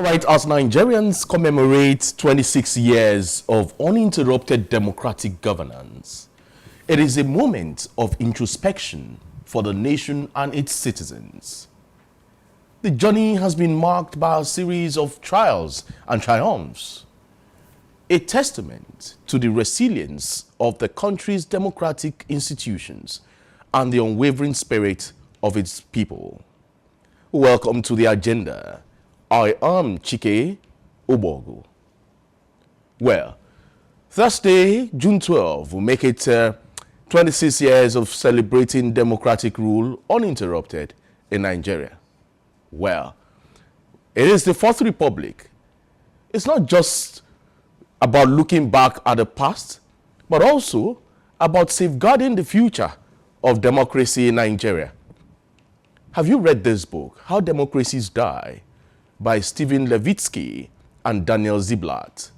right, as Nigerians commemorate 26 years of uninterrupted democratic governance, it is a moment of introspection for the nation and its citizens. The journey has been marked by a series of trials and triumphs, a testament to the resilience of the country's democratic institutions and the unwavering spirit of its people. Welcome to the agenda. I am Chike Obogu. Well, Thursday, June 12, will make it 26 years of celebrating democratic rule uninterrupted in Nigeria. Well, it is the Fourth Republic. It's not just about looking back at the past, but also about safeguarding the future of democracy in Nigeria. Have you read this book, How Democracies Die, by Stephen Levitsky and Daniel Ziblatt?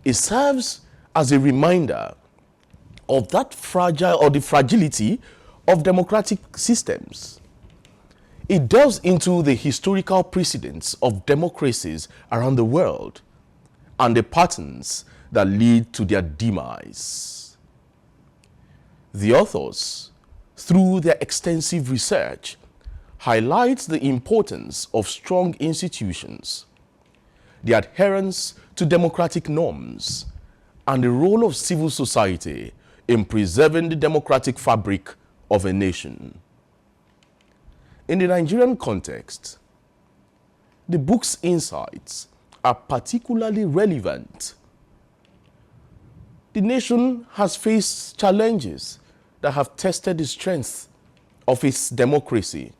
It serves as a reminder of that the fragility of democratic systems. It delves into the historical precedents of democracies around the world and the patterns that lead to their demise. The authors, through their extensive research, highlights the importance of strong institutions, the adherence to democratic norms, and the role of civil society in preserving the democratic fabric of a nation. In the Nigerian context, the book's insights are particularly relevant. The nation has faced challenges that have tested the strength of its democracy.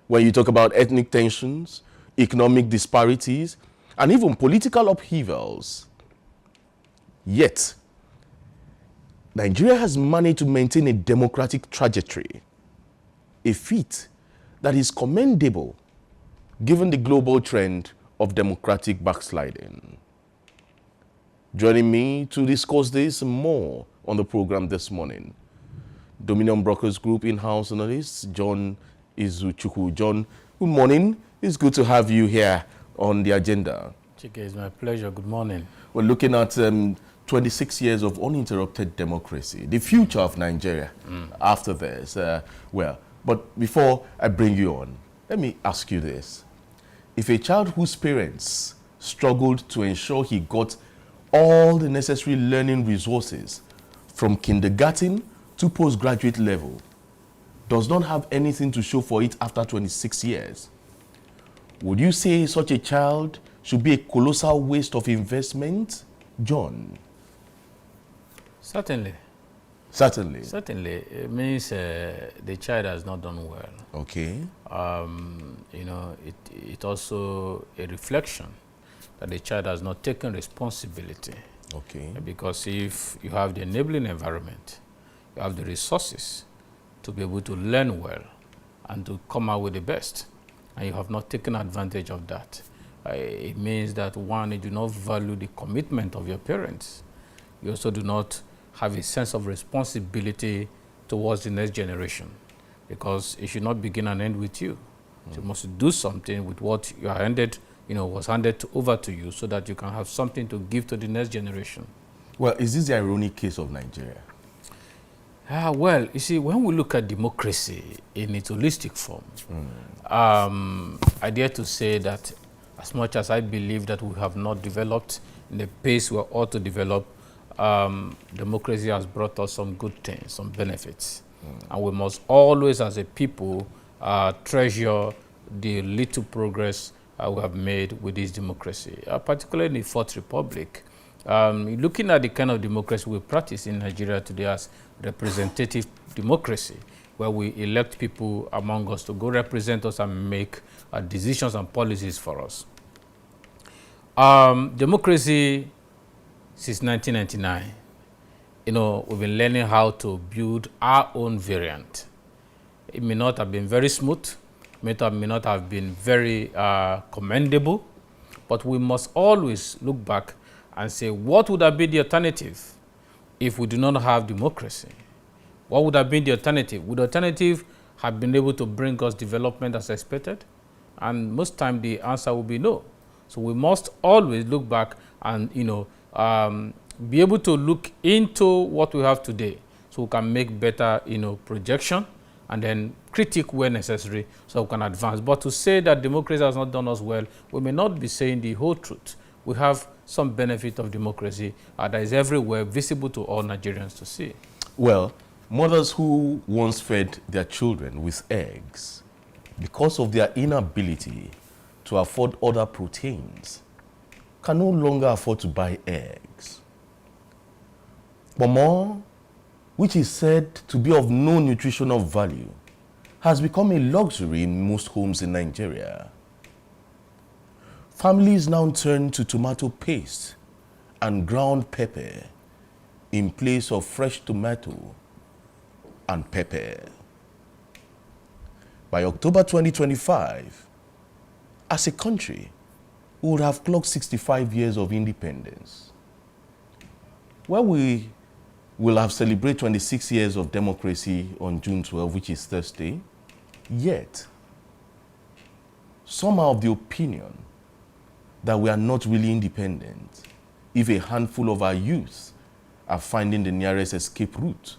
When you talk about ethnic tensions, economic disparities, and even political upheavals. Yet, Nigeria has managed to maintain a democratic trajectory, a feat that is commendable given the global trend of democratic backsliding. Joining me to discuss this more on the program this morning, Dominion Brokers Group in-house analyst John Izuchukwu. John, good morning. It's good to have you here on the agenda. Chike, it's my pleasure. Good morning. We're looking at 26 years of uninterrupted democracy, the future of Nigeria after this. But before I bring you on, let me ask you this. If a child whose parents struggled to ensure he got all the necessary learning resources from kindergarten to postgraduate level does not have anything to show for it after 26 years, would you say such a child should be a colossal waste of investment, John? Certainly. Certainly. Certainly. It means the child has not done well. Okay. It also a reflection that the child has not taken responsibility. Okay. Because if you have the enabling environment, you have the resources to be able to learn well and to come out with the best, and you have not taken advantage of that, it means that, one, you do not value the commitment of your parents. You also do not have a sense of responsibility towards the next generation, because it should not begin and end with you. So you must do something with what you are was handed over to you, so that you can have something to give to the next generation. Well, is this the ironic case of Nigeria? Well, you see, when we look at democracy in its holistic form, I dare to say that as much as I believe that we have not developed in the pace we ought to develop, democracy has brought us some good things, some benefits. And we must always, as a people, treasure the little progress we have made with this democracy, particularly in the Fourth Republic. Looking at the kind of democracy we practice in Nigeria today as representative democracy, where we elect people among us to go represent us and make decisions and policies for us. Democracy since 1999, we've been learning how to build our own variant. It may not have been very smooth, may not have been very commendable, but we must always look back and say, what would have been the alternative if we do not have democracy? What would have been the alternative? Would the alternative have been able to bring us development as expected? And most time the answer will be no. So we must always look back and, be able to look into what we have today so we can make better, projection and then critique where necessary so we can advance. But to say that democracy has not done us well, we may not be saying the whole truth. We have some benefit of democracy that is everywhere, visible to all Nigerians to see. Well, mothers who once fed their children with eggs, because of their inability to afford other proteins, can no longer afford to buy eggs. Pomo, which is said to be of no nutritional value, has become a luxury in most homes in Nigeria. Families now turn to tomato paste and ground pepper in place of fresh tomato and pepper. By October 2025, as a country, we would have clocked 65 years of independence, where we will have celebrated 26 years of democracy on June 12, which is Thursday. Yet, some are of the opinion that we are not really independent if a handful of our youth are finding the nearest escape route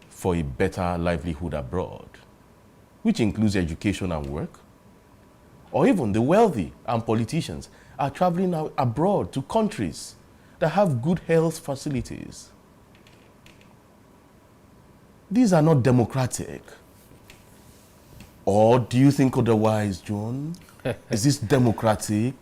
for a better livelihood abroad, which includes education and work. Or even the wealthy and politicians are traveling abroad to countries that have good health facilities. These are not democratic. Or do you think otherwise, John? Is this democratic?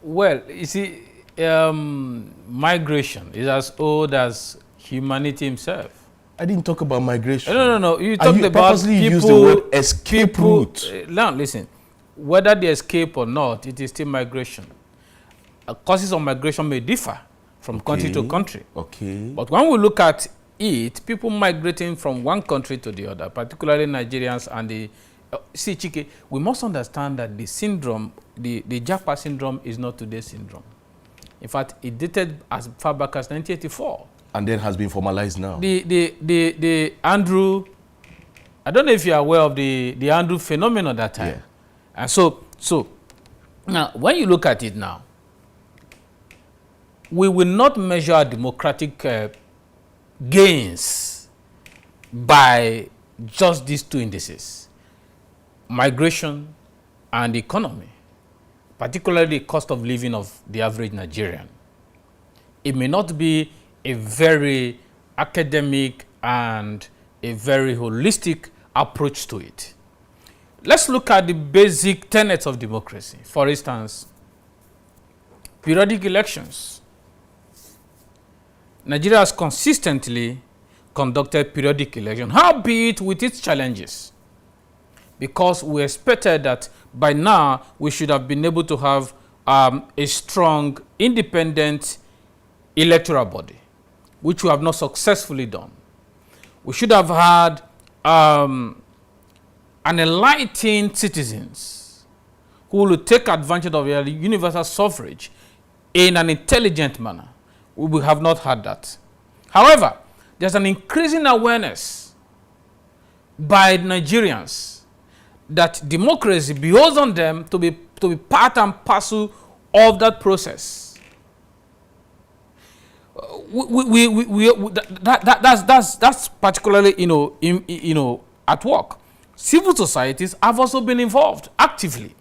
Well, you see, migration is as old as humanity himself. I didn't talk about migration. No. You talked about purposely people. Use the word escape route. Now, listen. Whether they escape or not, it is still migration. Causes of migration may differ from country to country. Okay. But when we look at it, people migrating from one country to the other, particularly Nigerians and the see, Chike, we must understand that the syndrome, the Japa syndrome, is not today's syndrome. In fact, it dated as far back as 1984. And then has been formalized now. The Andrew, I don't know if you are aware of the Andrew phenomenon that time. Yeah. And so now, when you look at it now, we will not measure democratic gains by just these two indices, migration and economy, particularly the cost of living of the average Nigerian. It may not be a very academic and a very holistic approach to it. Let's look at the basic tenets of democracy. For instance, periodic elections. Nigeria has consistently conducted periodic elections, howbeit with its challenges, because we expected that by now we should have been able to have a strong, independent electoral body, which we have not successfully done. We should have had an enlightened citizens who will take advantage of their universal suffrage in an intelligent manner. We have not had that. However, there's an increasing awareness by Nigerians that democracy behoves on them to be part and parcel of that process. That's particularly at work. Civil societies have also been involved actively.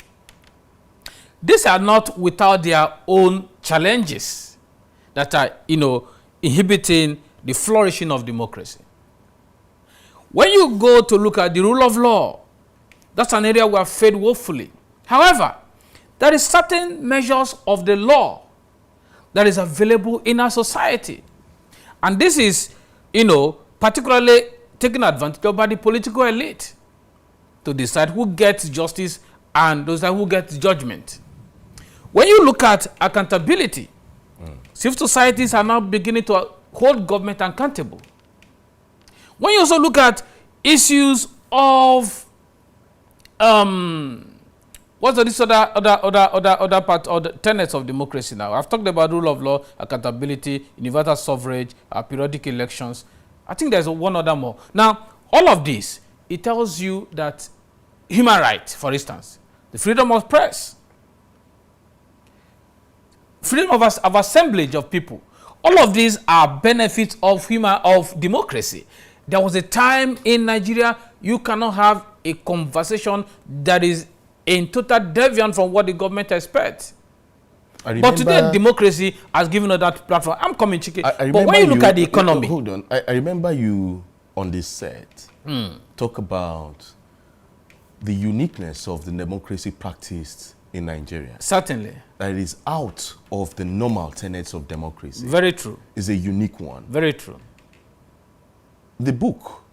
These are not without their own challenges that are, inhibiting the flourishing of democracy. When you go to look at the rule of law, that's an area we have failed woefully. However, there is certain measures of the law that is available in our society. And this is, particularly taken advantage of by the political elite to decide who gets justice and those who get judgment. When you look at accountability, civil societies are now beginning to hold government accountable. When you also look at issues of what's this other part or the tenets of democracy now? I've talked about rule of law, accountability, universal suffrage, periodic elections. I think there's one other more. Now, all of this, it tells you that human rights, for instance, the freedom of press, freedom of assemblage of people. All of these are benefits of democracy. There was a time in Nigeria you cannot have a conversation that is in total deviant from what the government expects. But today, democracy has given us that platform. I'm coming, Chike. But when you look at the economy... Hold on. I remember you on this set talk about the uniqueness of the democracy practiced in Nigeria. Certainly. That it is out of the normal tenets of democracy. Very true. Is a unique one. Very true. The book,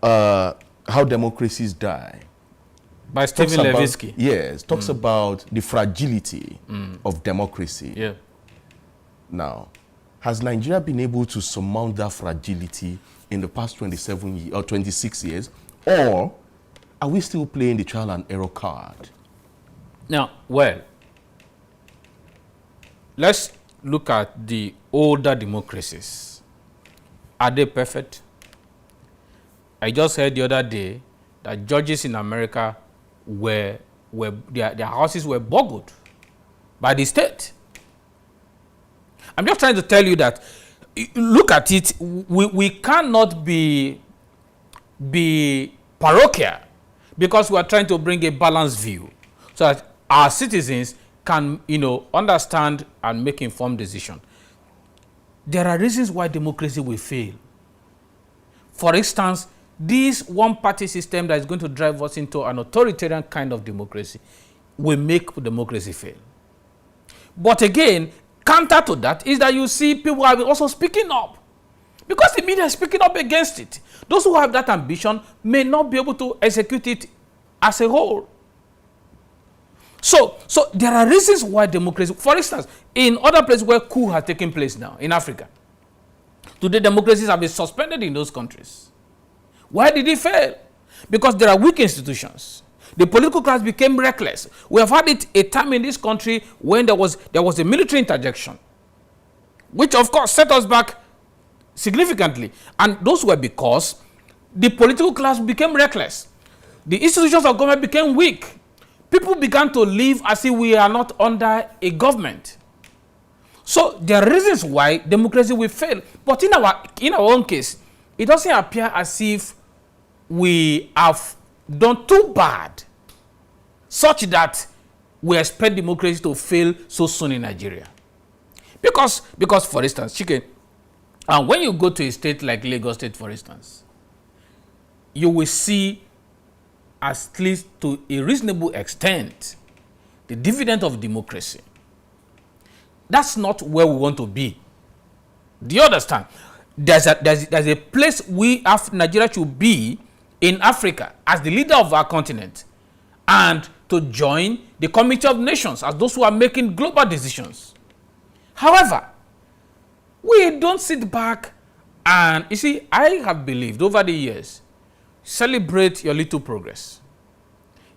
How Democracies Die, by Stephen Levitsky. Yes, talks about the fragility of democracy. Yeah. Now, has Nigeria been able to surmount that fragility in the past 27 or 26 years, or are we still playing the trial and error card? Now, well, let's look at the older democracies. Are they perfect? I just heard the other day that judges in America their houses were burgled by the state. I'm just trying to tell you that, look at it, we cannot be parochial, because we are trying to bring a balanced view so that our citizens can, understand and make informed decisions. There are reasons why democracy will fail. For instance, this one-party system that is going to drive us into an authoritarian kind of democracy will make democracy fail. But again, counter to that is that you see people are also speaking up, because the media is speaking up against it. Those who have that ambition may not be able to execute it as a whole. So there are reasons why democracy, for instance, in other places where coup has taken place now, in Africa, today democracies have been suspended in those countries. Why did it fail? Because there are weak institutions. The political class became reckless. We have had it a time in this country when there was a military interjection, which of course set us back significantly. And those were because the political class became reckless. The institutions of government became weak. People began to live as if we are not under a government. So there are reasons why democracy will fail. But in our own case, it doesn't appear as if we have done too bad, such that we expect democracy to fail so soon in Nigeria. Because for instance, Chike, and when you go to a state like Lagos State, for instance, you will see, at least to a reasonable extent, the dividend of democracy. That's not where we want to be. Do you understand? There's a place Nigeria should be in Africa as the leader of our continent, and to join the Community of Nations as those who are making global decisions. However, we don't sit back and, you see, I have believed over the years, celebrate your little progress.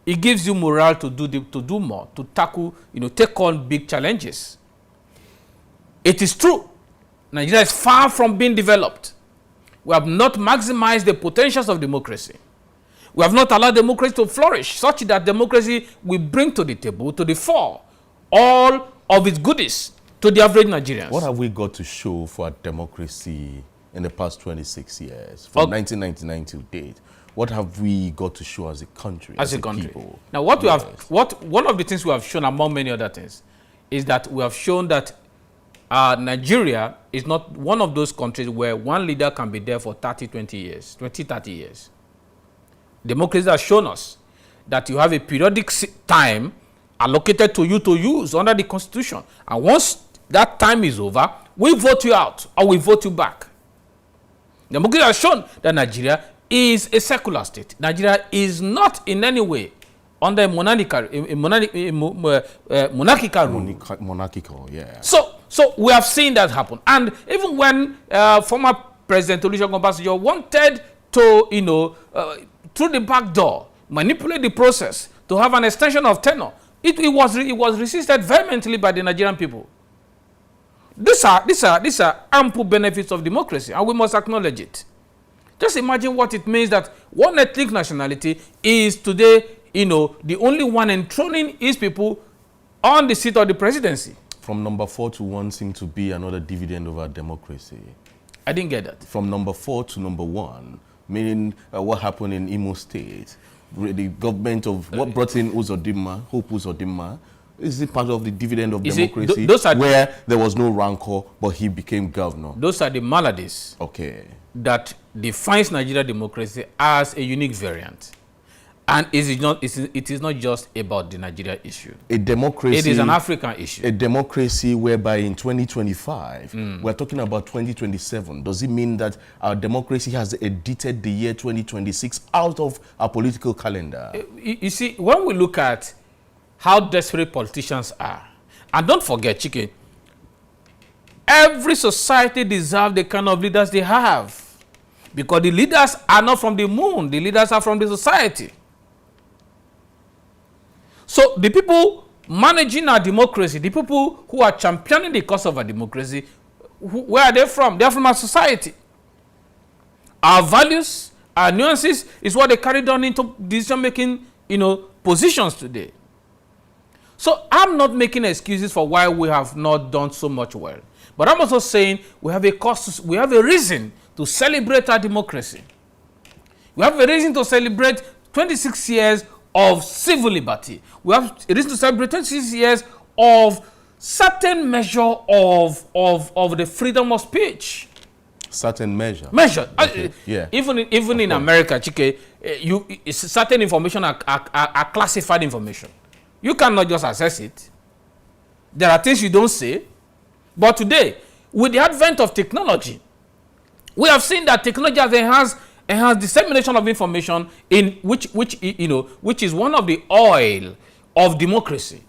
It gives you morale to do more, to tackle, take on big challenges. It is true, Nigeria is far from being developed. We have not maximized the potentials of democracy. We have not allowed democracy to flourish, such that democracy will bring to the table, to the fore, all of its goodies to the average Nigerians. What have we got to show for democracy in the past 26 years, from 1999 till date? What have we got to show as a country, as a country? People? Now, one of the things we have shown, among many other things, is that we have shown that Nigeria is not one of those countries where one leader can be there for 30 years. Democracy has shown us that you have a periodic time allocated to you to use under the Constitution. And once that time is over, we vote you out or we vote you back. Democracy has shown that Nigeria is a secular state. Nigeria is not in any way under a monarchical rule. Monarchical, yeah. So we have seen that happen. And even when former President Olusegun Obasanjo wanted to, through the back door, manipulate the process to have an extension of tenure, it was resisted vehemently by the Nigerian people. These are ample benefits of democracy, and we must acknowledge it. Just imagine what it means that one ethnic nationality is today, the only one enthroning its people on the seat of the presidency. From number 4 to 1 seemed to be another dividend of our democracy. I didn't get that. From number 4 to number 1, meaning what happened in Imo State, the government of what brought in Uzodinma, Hope Uzodinma, is it part of the dividend of democracy where there was no rancor, but he became governor? Those are the maladies that defines Nigeria democracy as a unique variant. And it is not just about the Nigeria issue. A democracy. It is an African issue. A democracy whereby in 2025, we're talking about 2027. Does it mean that our democracy has edited the year 2026 out of our political calendar? You see, when we look at how desperate politicians are, and don't forget, Chike, every society deserves the kind of leaders they have. Because the leaders are not from the moon, the leaders are from the society. So the people managing our democracy, the people who are championing the cause of our democracy, where are they from? They are from our society. Our values, our nuances is what they carried on into decision-making, positions today. So I'm not making excuses for why we have not done so much well. But I'm also saying we have a reason to celebrate our democracy. We have a reason to celebrate 26 years of civil liberty. We have a reason to celebrate 26 years of certain measure of the freedom of speech. Certain measure. Okay. Yeah. Even in America, Chike, certain information are classified information. You cannot just access it. There are things you don't say. But today, with the advent of technology, we have seen that technology has enhanced dissemination of information in which is one of the oil of democracy,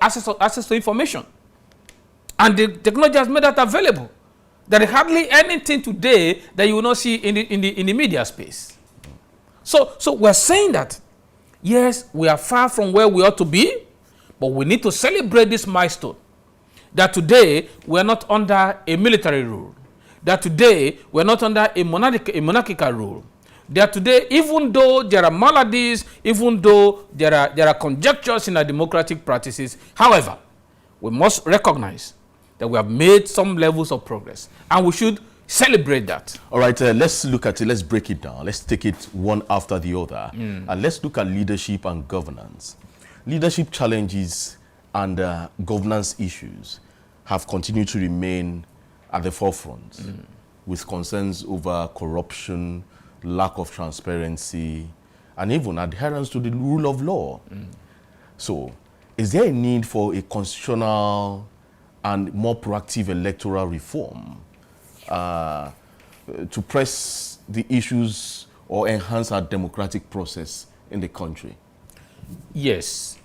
access to information. And the technology has made that available. There is hardly anything today that you will not see in the media space. So we're saying that, yes, we are far from where we ought to be, but we need to celebrate this milestone. That today, we're not under a military rule. That today, we're not under a monarchical rule. That today, even though there are maladies, even though there are conjectures in our democratic practices, however, we must recognize that we have made some levels of progress. And we should celebrate that. All right, let's look at it. Let's break it down. Let's take it one after the other. And let's look at leadership and governance. Leadership challenges and governance issues have continued to remain at the forefront with concerns over corruption, lack of transparency, and even adherence to the rule of law. So, is there a need for a constitutional and more proactive electoral reform to press the issues or enhance our democratic process in the country? Yes,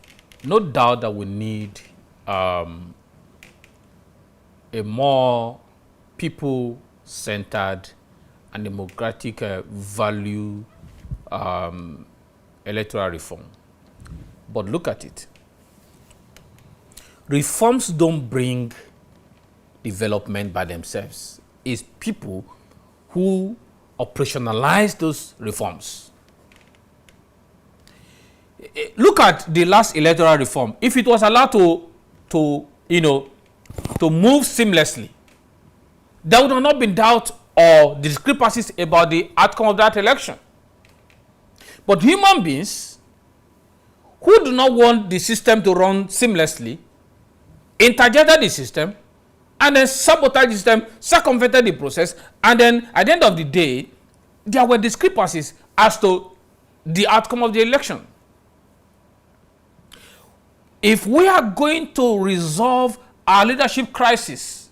no doubt that we need a more people-centered and democratic value electoral reform. But look at it. Reforms don't bring development by themselves. It's people who operationalize those reforms. Look at the last electoral reform. If it was allowed to move seamlessly, there would have not been doubt or discrepancies about the outcome of that election. But human beings who do not want the system to run seamlessly interjected the system and then sabotaged the system, circumvented the process, and then at the end of the day, there were discrepancies as to the outcome of the election. If we are going to resolve our leadership crisis,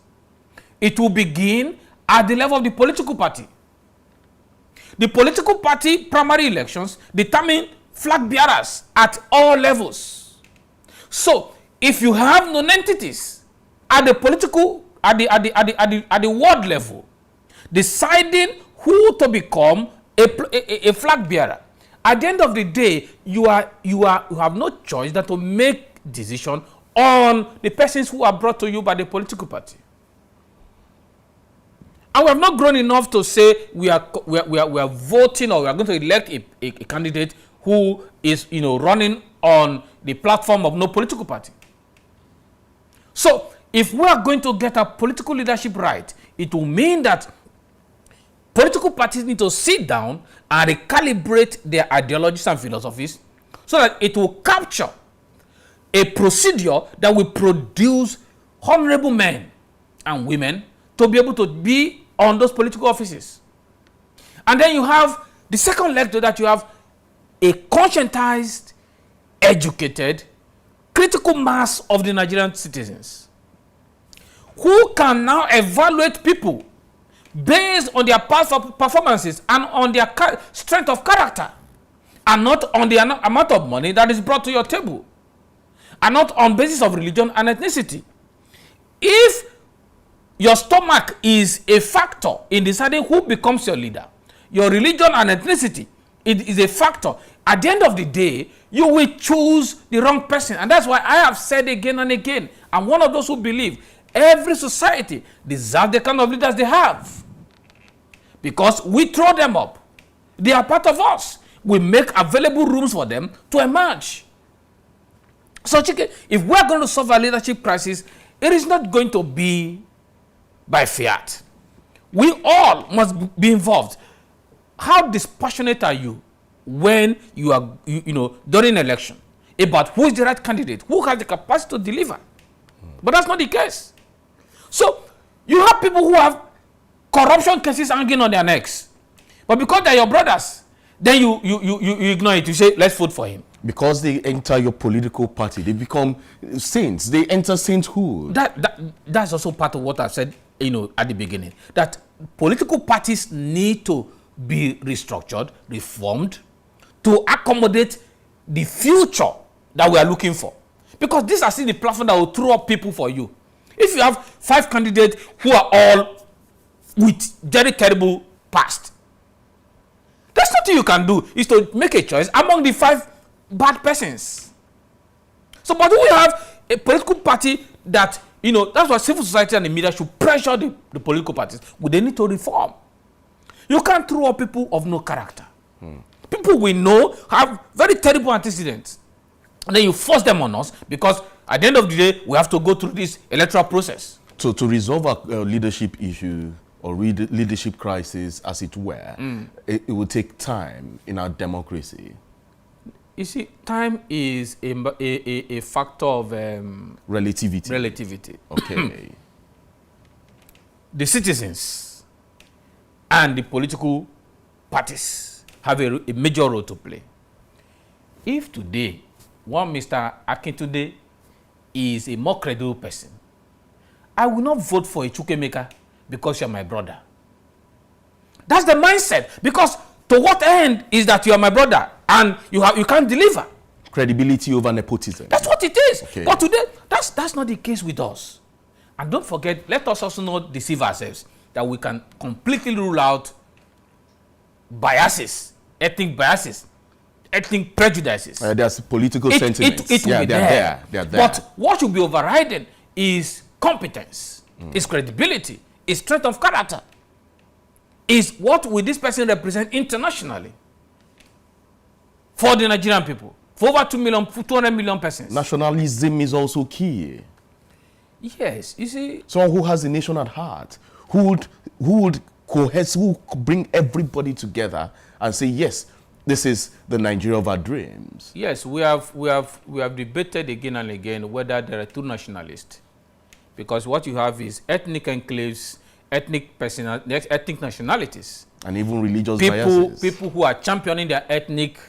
it will begin at the level of the political party. The political party primary elections determine flag bearers at all levels. So, if you have non-entities at the political, at the ward level, deciding who to become a flag bearer, at the end of the day, you have no choice than to make decision on the persons who are brought to you by the political party. And we have not grown enough to say we are voting or we are going to elect a candidate who is running on the platform of no political party. So if we are going to get our political leadership right, it will mean that political parties need to sit down and recalibrate their ideologies and philosophies so that it will capture a procedure that will produce honorable men and women to be able to be on those political offices. And then you have the second leg to that. You have a conscientized, educated, critical mass of the Nigerian citizens who can now evaluate people based on their past performances and on their strength of character, and not on the amount of money that is brought to your table, and not on basis of religion and ethnicity. If your stomach is a factor in deciding who becomes your leader, your religion and ethnicity it is a factor, at the end of the day, you will choose the wrong person. And that's why I have said again and again, I'm one of those who believe every society deserves the kind of leaders they have. Because we throw them up. They are part of us. We make available rooms for them to emerge. So, Chike, if we are going to solve our leadership crisis, it is not going to be by fiat. We all must be involved. How dispassionate are you when you are, during election, about who is the right candidate, who has the capacity to deliver? But that's not the case. So you have people who have corruption cases hanging on their necks, but because they're your brothers, then you ignore it. You say, let's vote for him. Because they enter your political party, they become saints. They enter sainthood. That's also part of what I've said, at the beginning, that political parties need to be restructured, reformed, to accommodate the future that we are looking for. Because these are still the platform that will throw up people for you. If you have 5 candidates who are all with very terrible past, there's nothing you can do, is to make a choice among the 5 bad persons. So, but we have a political party that, that's why civil society and the media should pressure the political parties. They need to reform. You can't throw up people of no character. People we know have very terrible antecedents. And then you force them on us because at the end of the day, we have to go through this electoral process. So to resolve a leadership issue or leadership crisis, as it were, it will take time in our democracy. You see, time is a factor of relativity. Okay. The citizens and the political parties have a major role to play. If today, one Mr. Akintunde is a more credible person, I will not vote for a Chukwemeka because you're my brother. That's the mindset. Because to what end is that you are my brother and you can't deliver? Credibility over nepotism. That's what it is. Okay. But today, that's not the case with us. And don't forget, let us also not deceive ourselves that we can completely rule out biases, ethnic biases, ethnic prejudices. There's political sentiments. It will be there. They're there. But what should be overridden is competence, is credibility, is strength of character, is what will this person represent internationally for the Nigerian people, for over 200 million persons. Nationalism is also key. Yes, you see. Someone who has the nation at heart, who would bring everybody together and say, yes, this is the Nigeria of our dreams. Yes, we have debated again and again whether there are 2 nationalists, because what you have is ethnic enclaves, ethnic nationalities, and even religious biases. People who are championing their ethnic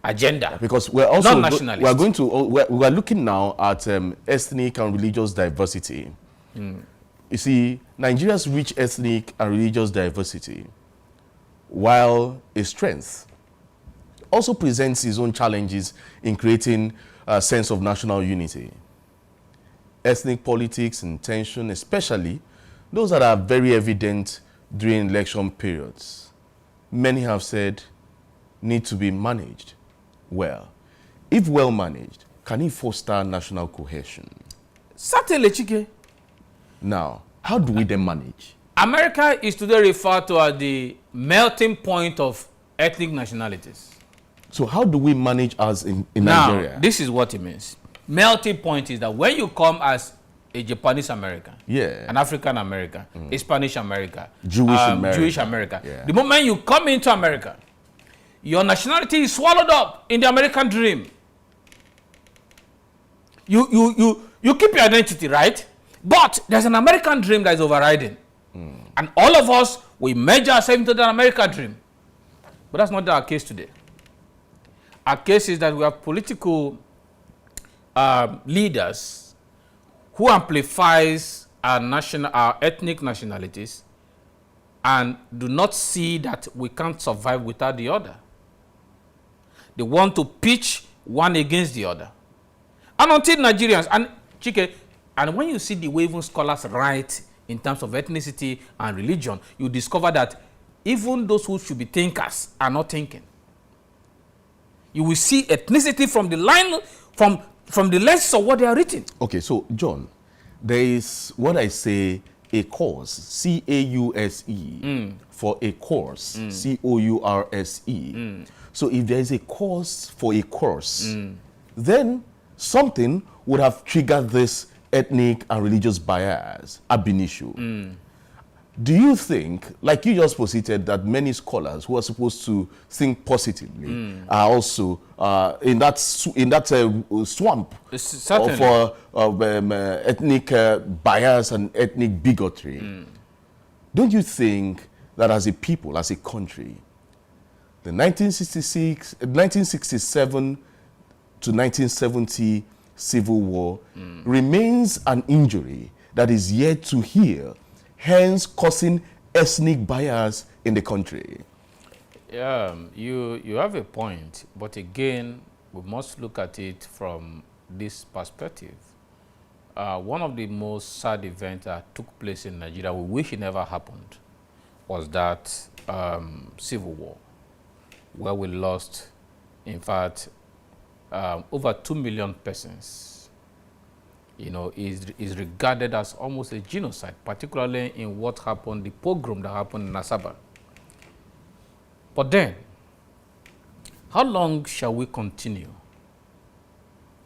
agenda. Because we're also non-nationalists. We are looking now at ethnic and religious diversity. You see, Nigeria's rich ethnic and religious diversity, while a strength, also presents its own challenges in creating a sense of national unity. Ethnic politics and tension, especially those that are very evident during election periods, many have said need to be managed well. If well managed, can it foster national cohesion? Certainly, Chike. Now, how do we then manage? America is today referred to as the melting point of ethnic nationalities. So how do we manage us in Nigeria? Now, this is what it means. Melting point is that when you come as a Japanese American, Yeah. an African American, a Spanish American, Jewish American. Jewish American. Yeah. The moment you come into America, your nationality is swallowed up in the American dream. You keep your identity, right? But there's an American dream that is overriding. And all of us, we merge ourselves into the American dream. But that's not our case today. Our case is that we have political leaders who amplifies our ethnic nationalities and do not see that we can't survive without the other. They want to pitch one against the other. And until Nigerians, and Chike, and when you see the way even scholars write in terms of ethnicity and religion, you discover that even those who should be thinkers are not thinking. You will see ethnicity from the line, from the lens of what they are written. Okay, so John, there is what I say a course, C-A-U-S-E, for a course, C-O-U-R-S-E. So if there is a course for a course, then something would have triggered this ethnic and religious bias ab initio. Do you think, like you just posited, that many scholars who are supposed to think positively are also in that swamp of ethnic bias and ethnic bigotry? Don't you think that as a people, as a country, the 1967 to 1970 Civil War remains an injury that is yet to heal, hence causing ethnic bias in the country? You have a point, but again, we must look at it from this perspective. One of the most sad events that took place in Nigeria, we wish it never happened, was that Civil War, where we lost, in fact, over 2 million persons. You know, is regarded as almost a genocide, particularly in what happened, the pogrom that happened in Asaba. But then, how long shall we continue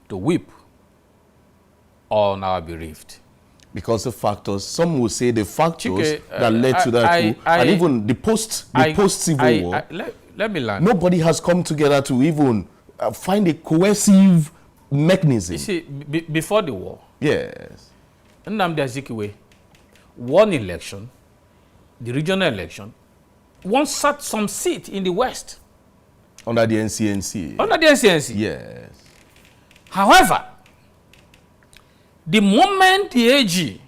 to weep on our bereaved? Because the factors, some will say the factors that led to that coup, and even the post-Civil War, let me land. Nobody has come together to even find a cohesive mechanism. You see, before the war, yes, Nnamdi Azikiwe won election, the regional election, once sat some seat in the West. Under the NCNC. Under the NCNC. Yes. However, the moment the AG,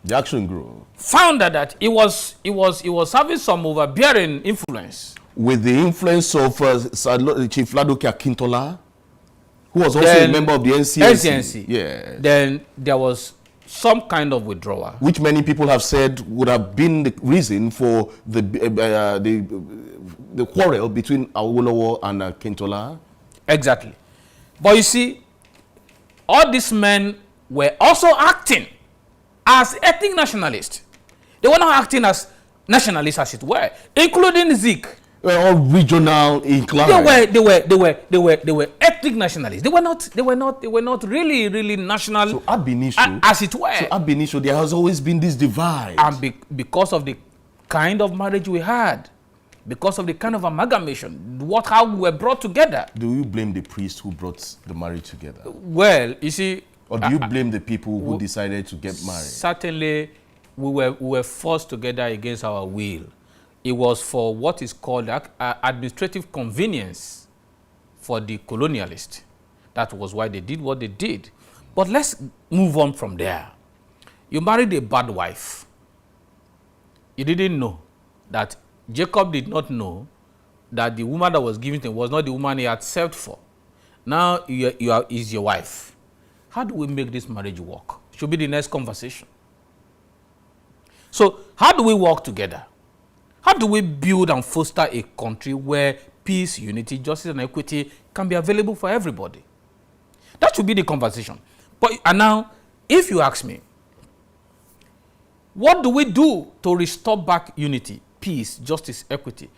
the action group, found that it was having some overbearing influence. With the influence of Chief Ladoke Akintola, who was also a member of the NCNC. Yes. Then there was some kind of withdrawal, which many people have said would have been the reason for the quarrel between Awolowo and Akintola. Exactly. But you see, all these men were also acting as ethnic nationalists. They were not acting as nationalists, as it were, including Zik. They were all regional inclined. They were ethnic nationalists. They were not really national. So ab initio, as it were. So ab initio, there has always been this divide. And because of the kind of marriage we had, because of the kind of amalgamation, how we were brought together. Do you blame the priest who brought the marriage together? Well, you see, or do you blame the people who decided to get married? Certainly, we were forced together against our will. It was for what is called administrative convenience for the colonialist. That was why they did what they did. But let's move on from there. You married a bad wife. You didn't know that Jacob did not know that the woman that was given to him was not the woman he had served for. Now is your wife. How do we make this marriage work? Should be the next conversation. So how do we work together? How do we build and foster a country where peace, unity, justice, and equity can be available for everybody? That should be the conversation. And now, if you ask me, what do we do to restore back unity, peace, justice, equity?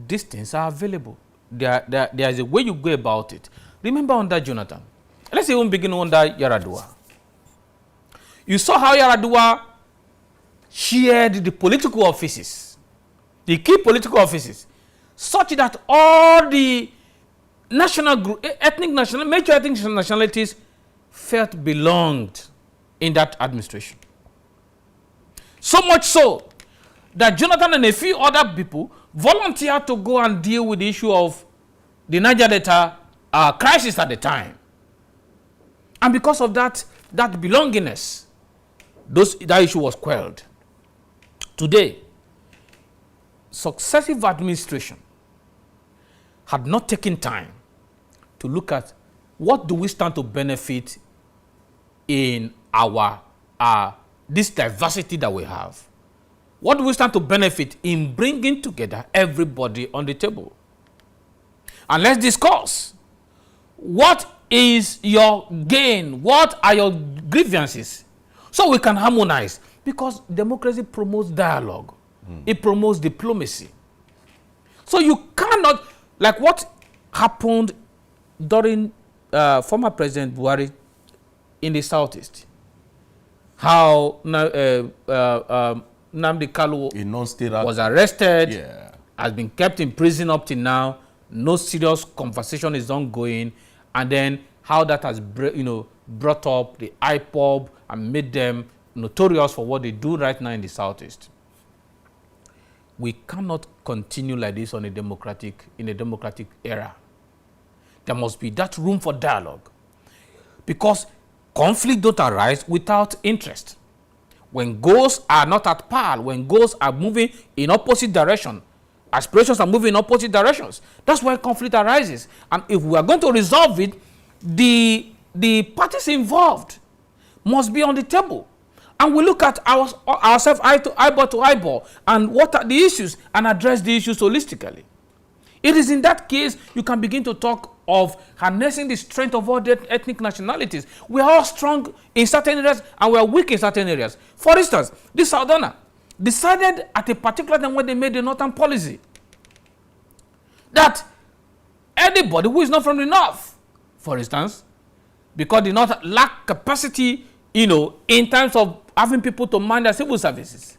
These things are available. There is a way you go about it. Remember under Jonathan. Let's even begin under Yaradua. You saw how Yar'Adua shared the political offices, the key political offices, such that all the national group, major ethnic nationalities felt belonged in that administration. So much so that Jonathan and a few other people volunteered to go and deal with the issue of the Niger Delta crisis at the time. And because of that belongingness, that issue was quelled. Today, successive administration had not taken time to look at what do we stand to benefit in our this diversity that we have. What do we stand to benefit in bringing together everybody on the table? And let's discuss what is your gain, what are your grievances, so we can harmonize. Because democracy promotes dialogue. It promotes diplomacy. So you cannot, like what happened during former President Buhari in the Southeast, how Nnamdi Kalu was arrested, has been kept in prison up till now, no serious conversation is ongoing, and then how that has brought up the IPOB and made them notorious for what they do right now in the Southeast. We cannot continue like this in a democratic era. There must be that room for dialogue, because conflict don't arise without interest. When goals are not at par, when goals are moving in opposite direction, aspirations are moving in opposite directions, that's why conflict arises. And if we are going to resolve it, the parties involved must be on the table. And we look at ourselves eyeball to eyeball and what are the issues and address the issues holistically. It is in that case you can begin to talk of harnessing the strength of all the ethnic nationalities. We are all strong in certain areas and we are weak in certain areas. For instance, the Southerner decided at a particular time when they made the Northern policy that anybody who is not from the North, for instance, because the North lack capacity, in terms of having people to man their civil services.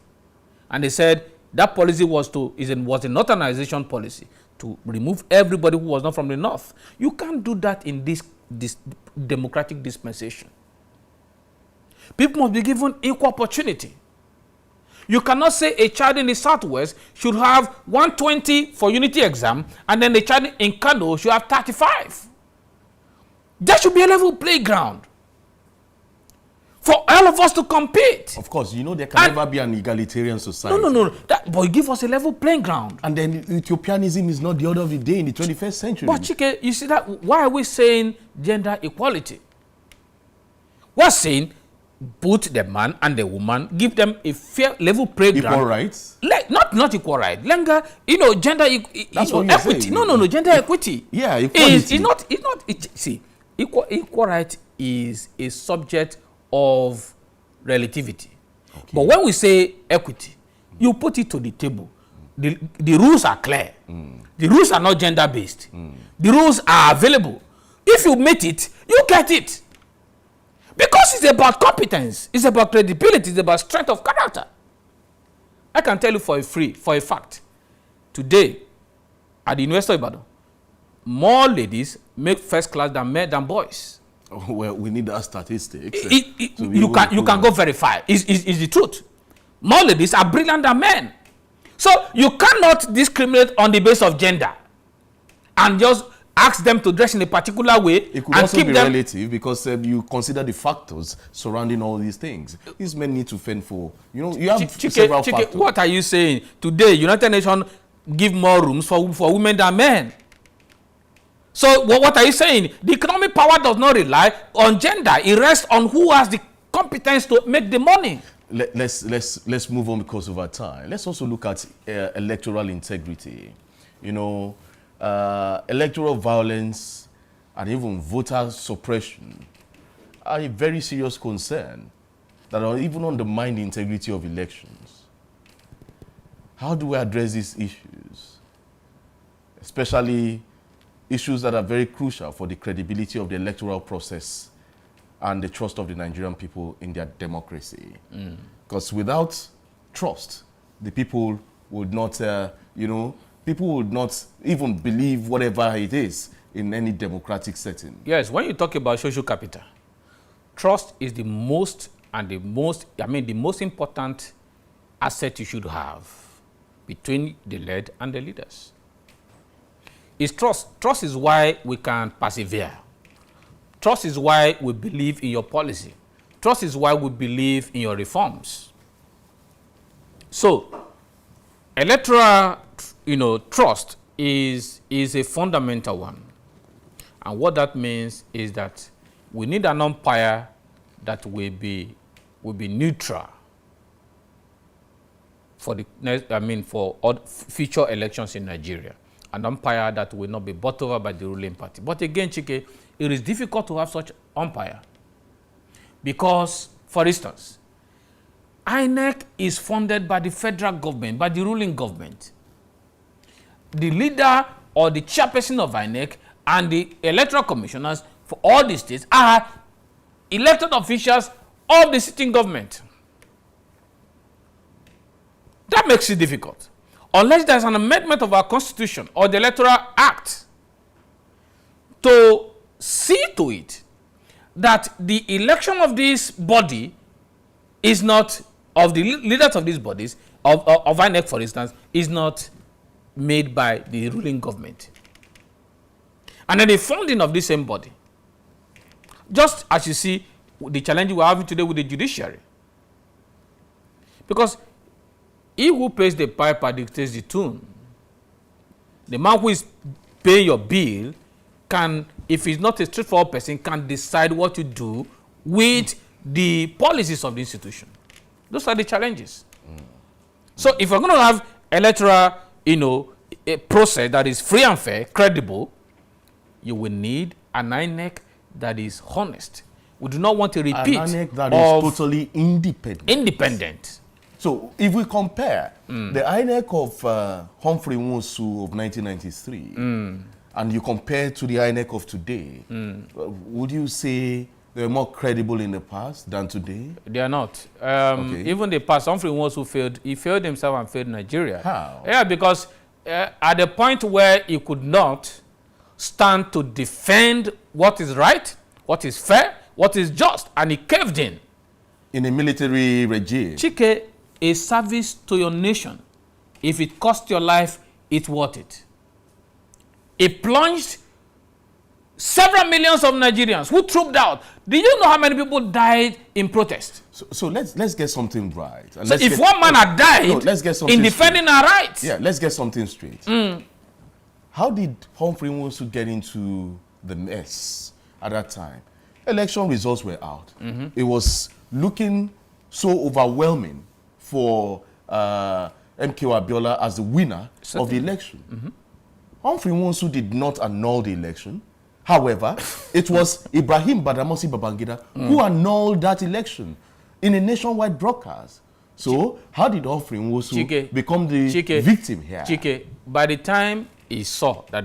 And they said that policy was a Northernization policy to remove everybody who was not from the North. You can't do that in this democratic dispensation. People must be given equal opportunity. You cannot say a child in the Southwest should have 120 for unity exam and then a child in Kano should have 35. There should be a level playground for all of us to compete. Of course, there can never be an egalitarian society. No. But you give us a level playing ground. And then Ethiopianism is not the order of the day in the 21st century. But Chike, you see that, why are we saying gender equality? We're saying put the man and the woman, give them a fair level playing ground. Equal rights? Not equal right. Gender equity. No, gender equity. Yeah, equality. See, equal right is a subject of relativity. Okay. But when we say equity, you put it to the table. The rules are clear. The rules are not gender-based. The rules are available. If you meet it, you get it. Because it's about competence. It's about credibility. It's about strength of character. I can tell you for a fact, today, at the University of Ibadan, more ladies make first class than boys. Oh, well, we need that statistics. You can go verify. It's the truth. More ladies are brilliant than men. So you cannot discriminate on the basis of gender and just ask them to dress in a particular way. It could also be relative because you consider the factors surrounding all these things. These men need to fend for, you have several factors. What are you saying? Today, United Nations give more rooms for women than men. So what are you saying? The economic power does not rely on gender. It rests on who has the competence to make the money. Let's move on because of our time. Let's also look at electoral integrity. Electoral violence and even voter suppression are a very serious concern that are even undermine the integrity of elections. How do we address these issues? Especially issues that are very crucial for the credibility of the electoral process and the trust of the Nigerian people in their democracy. Because without trust, the people would not, people would not even believe whatever it is in any democratic setting. Yes, when you talk about social capital, trust is the most important asset you should have between the led and the leaders. It's trust. Trust is why we can persevere. Trust is why we believe in your policy. Trust is why we believe in your reforms. So, electoral, trust is a fundamental one. And what that means is that we need an umpire that will be neutral for the next, for future elections in Nigeria. An umpire that will not be bought over by the ruling party. But again, Chike, it is difficult to have such umpire because, for instance, INEC is funded by the federal government, by the ruling government. The leader or the chairperson of INEC and the electoral commissioners for all the states are elected officials of the sitting government. That makes it difficult. Unless there's an amendment of our constitution or the Electoral Act to see to it that the election of this body is not, of the leaders of these bodies, of INEC for instance, is not made by the ruling government. And then the funding of this same body, just as you see the challenge we're having today with the judiciary. Because he who pays the piper dictates the tune. The man who is paying your bill can, if he's not a straightforward person, can decide what to do with the policies of the institution. Those are the challenges. So if we're going to have electoral, a process that is free and fair, credible, you will need an INEC that is honest. We do not want to repeat an INEC that is totally independent. So if we compare the INEC of Humphrey Nwosu of 1993 and you compare to the INEC of today, would you say they're more credible in the past than today? They are not. Even the past, Humphrey Nwosu failed. He failed himself and failed Nigeria. How? Yeah, because at the point where he could not stand to defend what is right, what is fair, what is just, and he caved in. In a military regime. Chike, a service to your nation, if it cost your life, it's worth it. It plunged several millions of Nigerians who trooped out. Do you know how many people died in protest? So let's get something right. And so if one man had died in defending our rights. Yeah, let's get something straight. How did Humphrey Nwosu get into the mess at that time? Election results were out. It was looking so overwhelming for MK Abiola as the winner of the election. Humphrey Nwosu did not annul the election. However, it was Ibrahim Badamasi Babangida who annulled that election in a nationwide broadcast. So, how did Humphrey Nwosu become the victim here? Chike, by the time he saw that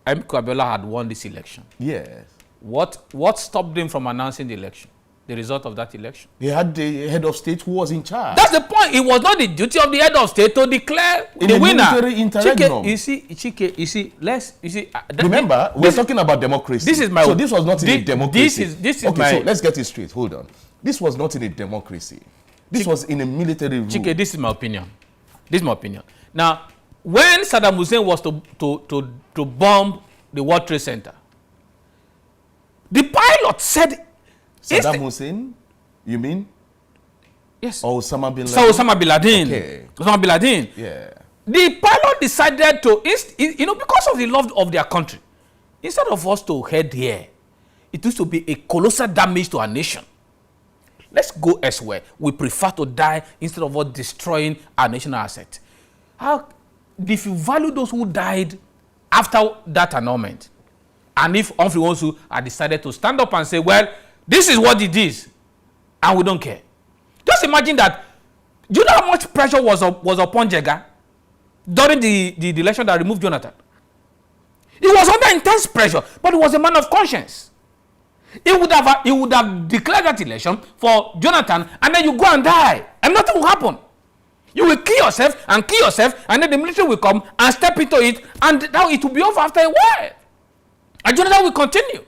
MK Abiola had won this election, yes, what stopped him from announcing the election? The result of that election. He had the head of state who was in charge. That's the point. It was not the duty of the head of state to declare the winner. Chike, you see, remember, we're talking about democracy. This is my. So this was not in a democracy. This is okay, my. So let's get it straight. Hold on. This was not in a democracy. This was in a military rule. Chike, this is my opinion. This is my opinion. Now, when Saddam Hussein was to bomb the World Trade Center, the pilot said. Saddam Hussein, you mean? Yes. Or Osama bin Laden? So Osama bin Laden. Okay. Osama bin Laden. Yeah. The pilot decided to, because of the love of their country, instead of us to head here, it used to be a colossal damage to our nation. Let's go elsewhere. We prefer to die instead of us destroying our national asset. If you value those who died after that annulment, and if Humphrey Nwosu had decided to stand up and say, well, this is what it is, and we don't care. Just imagine that. Do you know how much pressure was upon Jega during the election that removed Jonathan? He was under intense pressure, but he was a man of conscience. He would have declared that election for Jonathan, and then you go and die, and nothing will happen. You will kill yourself, and then the military will come and step into it, and now it will be over after a while. And Jonathan will continue.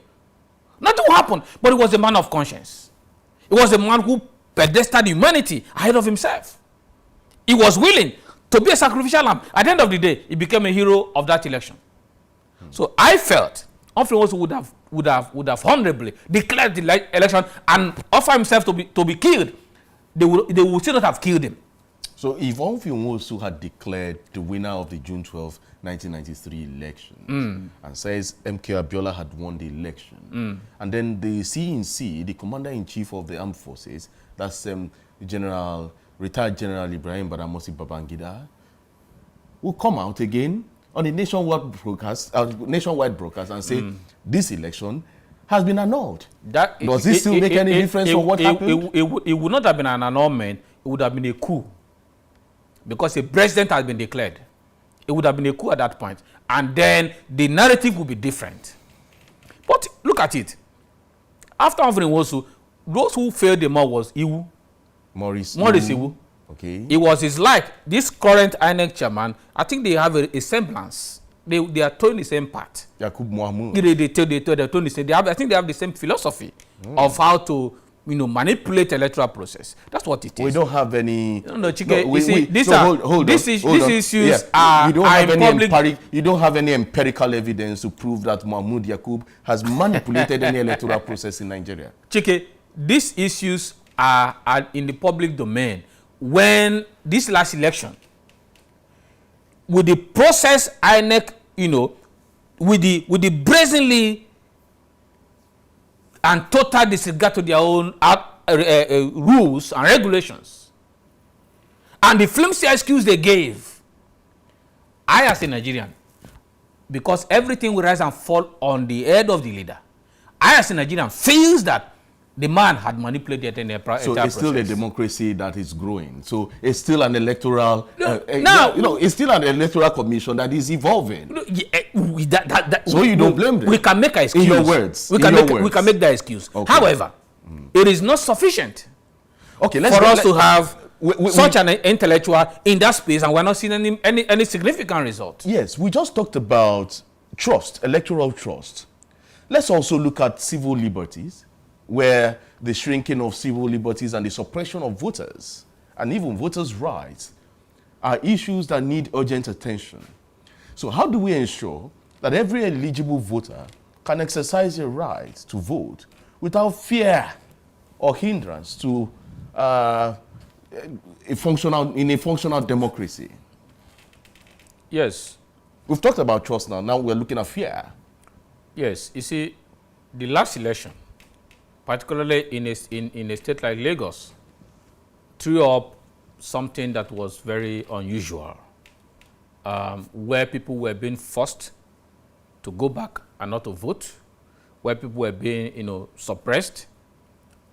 Nothing will happen. But he was a man of conscience. He was a man who pedestaled humanity ahead of himself. He was willing to be a sacrificial lamb. At the end of the day, he became a hero of that election. So I felt Humphrey would have honorably declared the election and offer himself to be killed. They would still not have killed him. So if Humphrey Nwosu had declared the winner of the June 12, 1993 election and says MK Abiola had won the election, and then the CNC, the Commander-in-Chief of the Armed Forces, that's retired General Ibrahim Badamasi Babangida, will come out again on a nationwide broadcast and say this election has been annulled. Does this still make any difference from what happened? It would not have been an annulment. It would have been a coup, because a president has been declared. It would have been a coup at that point, and then the narrative would be different. But look at it. After Humphrey Nwosu, those who failed the more was Iwu. Maurice Iwu. Okay. It was his like this current INEC chairman. I think they have a semblance. They are towing the same path. Yakub Mohamud. They towing the same. I think they have the same philosophy of how to manipulate electoral process. That's what it is. We don't have any. No, Chike. These issues are in public. You don't have any empirical evidence to prove that Mahmoud Yakub has manipulated any electoral process in Nigeria. Chike, these issues are in the public domain. When this last election, with the process INEC, with the brazenly and total disregard to their own rules and regulations, and the flimsy excuse they gave, I as a Nigerian, because everything will rise and fall on the head of the leader, I as a Nigerian feels that the man had manipulated the entire process. So it's still a democracy that is growing. So it's still an electoral, it's still an electoral commission that is evolving. So you don't blame them. We can make an excuse. In your words. We can make that excuse. Okay. However, it is not sufficient for us to have such an intellectual in that space, and we're not seeing any significant result. Yes, we just talked about trust, electoral trust. Let's also look at civil liberties, where the shrinking of civil liberties and the suppression of voters and even voters' rights are issues that need urgent attention. So how do we ensure that every eligible voter can exercise their right to vote without fear or hindrance to in a functional democracy? Yes. We've talked about trust now. Now we're looking at fear. Yes. You see, the last election, particularly in a state like Lagos, threw up something that was very unusual, where people were being forced to go back and not to vote, where people were being, suppressed.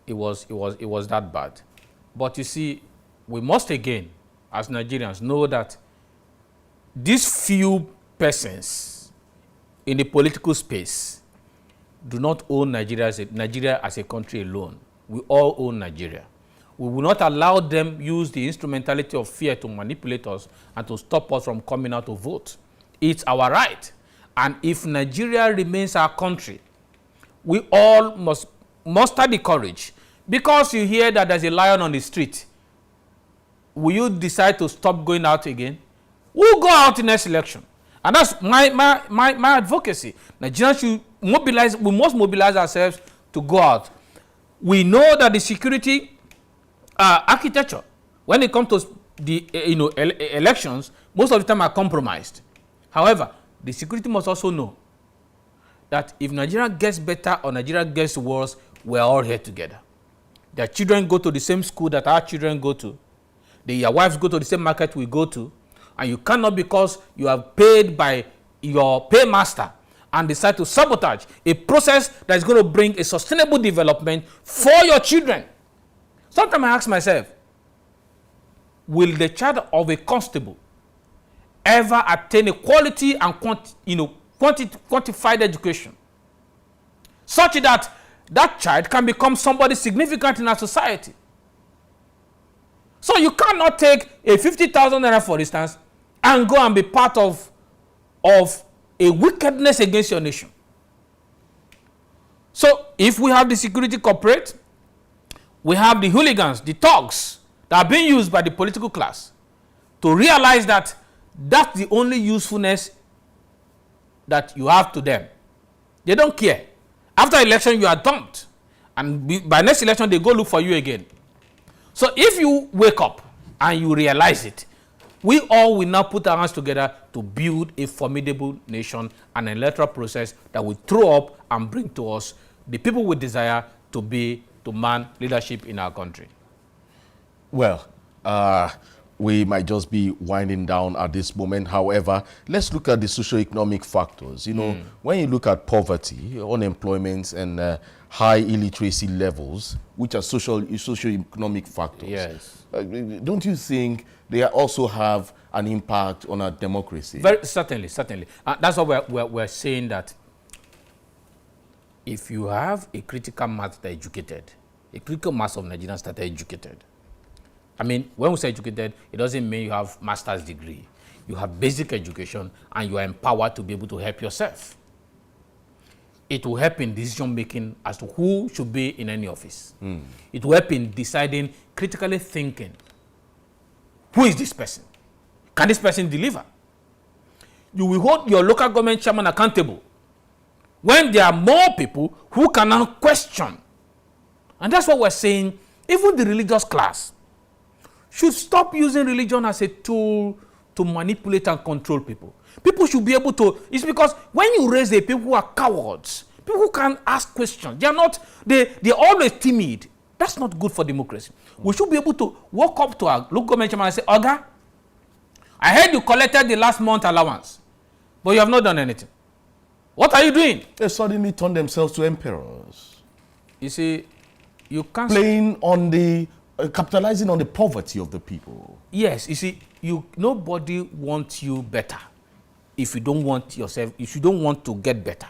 It was that bad. But you see, we must again, as Nigerians, know that these few persons in the political space do not own Nigeria as a country alone. We all own Nigeria. We will not allow them use the instrumentality of fear to manipulate us and to stop us from coming out to vote. It's our right. And if Nigeria remains our country, we all must muster the courage. Because you hear that there's a lion on the street, will you decide to stop going out again? We'll go out in next election. And that's my advocacy. Nigerians should mobilize. We must mobilize ourselves to go out. We know that the security architecture, when it comes to the elections, most of the time are compromised. However, the security must also know that if Nigeria gets better or Nigeria gets worse, we're all here together. Their children go to the same school that our children go to. Their wives go to the same market we go to. And you cannot, because you have paid by your paymaster, and decide to sabotage a process that is going to bring a sustainable development for your children. Sometimes I ask myself, will the child of a constable ever attain a quality and quantified education such that that child can become somebody significant in our society. So you cannot take a 50,000 naira, for instance, and go and be part of a wickedness against your nation. So if we have the security corporate, we have the hooligans, the thugs that are being used by the political class to realize that that's the only usefulness that you have to them. They don't care. After election, you are dumped. And by next election, they go look for you again. So if you wake up and you realize it, we all will now put our hands together to build a formidable nation, an electoral process that will throw up and bring to us the people we desire to man leadership in our country. Well, we might just be winding down at this moment. However, let's look at the socio-economic factors. You know, when you look at poverty, unemployment, and high illiteracy levels, which are socio-economic factors. Yes. Don't you think they also have an impact on our democracy? Very certainly, certainly. That's why we're saying that if you have a critical mass that are educated, a critical mass of Nigerians that are educated, I mean, when we say educated, it doesn't mean you have master's degree. You have basic education and you are empowered to be able to help yourself. It will help in decision making as to who should be in any office. It will help in deciding, critically thinking, who is this person? Can this person deliver? You will hold your local government chairman accountable when there are more people who can now question. And that's what we're saying. Even the religious class should stop using religion as a tool to manipulate and control people. People should be able to, it's because when you raise the people who are cowards, people who can't ask questions, they're always timid. That's not good for democracy. We should be able to walk up to our local government chairman and say, Oga, I heard you collected the last month allowance, but you have not done anything. What are you doing? They suddenly turn themselves to emperors. You see, you can't... Playing on the, capitalizing on the poverty of the people. Yes, you see, nobody wants you better if you don't want yourself, if you don't want to get better.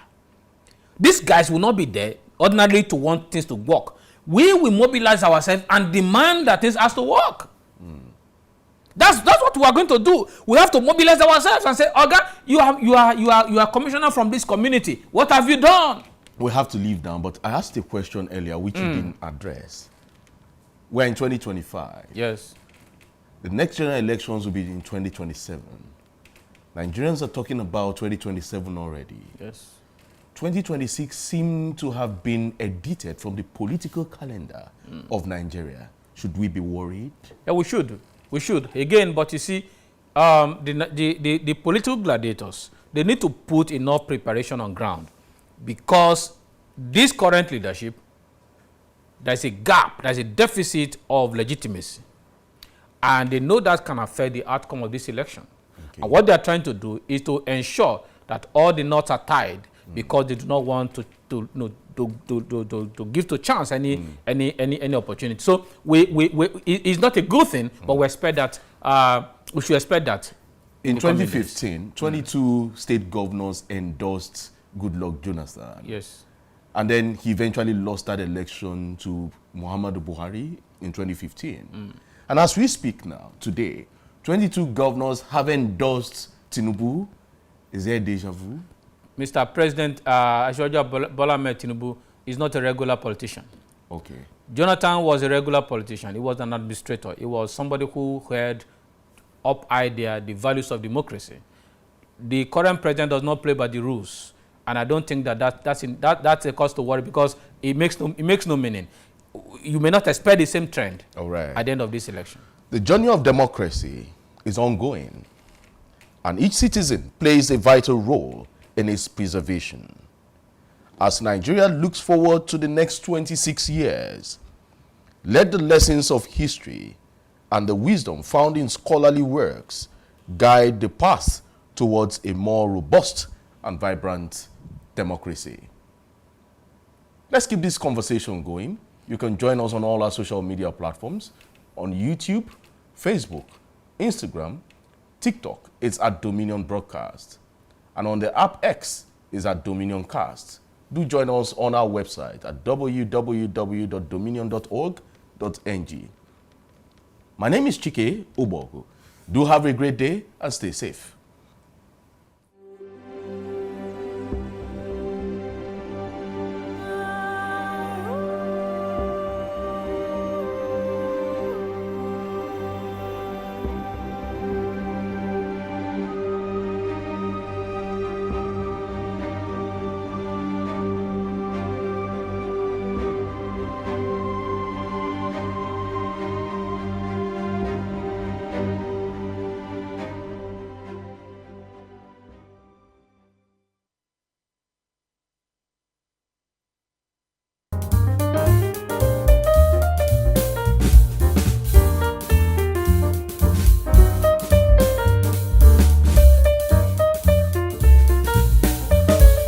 These guys will not be there ordinarily to want things to work. We will mobilize ourselves and demand that things has to work. That's what we are going to do. We have to mobilize ourselves and say, Oga, you are commissioner from this community. What have you done? We have to leave now, but I asked a question earlier which you didn't address. We're in 2025. Yes. The next general elections will be in 2027. Nigerians are talking about 2027 already. Yes. 2026 seemed to have been edited from the political calendar of Nigeria. Should we be worried? Yeah, we should. We should. Again, but you see, the political gladiators, they need to put enough preparation on ground because this current leadership, there's a gap, there's a deficit of legitimacy. And they know that can affect the outcome of this election. Okay. And what they're trying to do is to ensure that all the knots are tied because they do not want to give to chance any opportunity. So it's not a good thing, but we expect that we should expect that. In 2015, 22 state governors endorsed Goodluck Jonathan. Yes. And then he eventually lost that election to Muhammadu Buhari in 2015. And as we speak now, today, 22 governors have endorsed Tinubu. Is there a deja vu? Mr. President Bola Ahmed Tinubu is not a regular politician. Okay. Jonathan was a regular politician. He was an administrator. He was somebody who had up idea the values of democracy. The current president does not play by the rules. And I don't think that's a cause to worry because it makes no meaning. You may not expect the same trend at the end of this election. The journey of democracy is ongoing, and each citizen plays a vital role in its preservation. As Nigeria looks forward to the next 26 years, let the lessons of history and the wisdom found in scholarly works guide the path towards a more robust and vibrant democracy. Let's keep this conversation going. You can join us on all our social media platforms, on YouTube, Facebook, Instagram, TikTok, it's at Dominion Broadcast. And on the app X is at Dominion Cast. do join us on our website at www.dominion.org.ng. My name is Chike Ubogu. Do have a great day and stay safe.